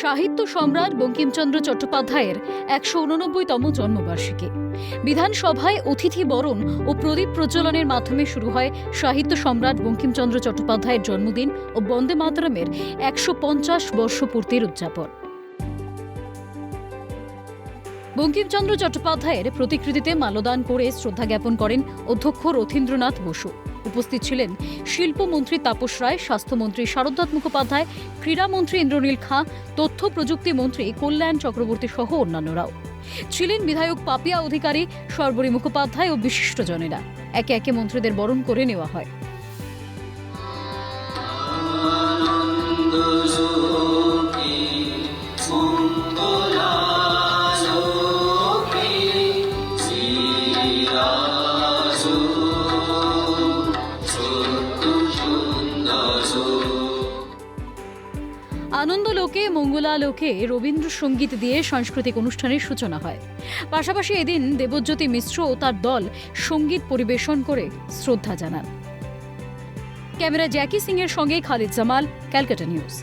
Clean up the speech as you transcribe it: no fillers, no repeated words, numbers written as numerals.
সাহিত্য সম্রাট বঙ্কিমচন্দ্র চট্টোপাধ্যায়ের ১৮৯তম জন্মবার্ষিকী। বিধানসভায় অতিথি বরণ ও প্রদীপ প্রজ্বলনের মাধ্যমে শুরু হয় সাহিত্য সম্রাট বঙ্কিমচন্দ্র চট্টোপাধ্যায়ের জন্মদিন ও বন্দে মাতরমের ১৫০ বর্ষপূর্তির উদযাপন। বঙ্কিমচন্দ্র চট্টোপাধ্যায়ের প্রতিকৃতিতে মাল্যদান করে শ্রদ্ধা জ্ঞাপন করেন অধ্যক্ষ রথীন্দ্রনাথ বসু। উপস্থিত ছিলেন শিল্পমন্ত্রী তাপস রায়, স্বাস্থ্যমন্ত্রী শারদনাথ মুখোপাধ্যায়, ক্রীড়ামন্ত্রী ইন্দ্রনীল খাঁ, তথ্য প্রযুক্তি মন্ত্রী কল্যাণ চক্রবর্তী সহ অন্যান্যরাও। ছিলেন বিধায়ক পাপিয়া অধিকারী, সর্বরী মুখোপাধ্যায় ও বিশিষ্টজনেরা। একে একে মন্ত্রীদের বরণ করে নেওয়া হয়। আনন্দলোকে মঙ্গলালোকে রবীন্দ্রসঙ্গীত দিয়ে সাংস্কৃতিক অনুষ্ঠানের সূচনা হয়। পাশাপাশি এদিন দেবজ্যোতি মিশ্র ও তার দল সঙ্গীত পরিবেশন করে শ্রদ্ধা জানান। ক্যামেরা জ্যাকি সিং এর সঙ্গে খালিদ জামাল, ক্যালকাটা নিউজ।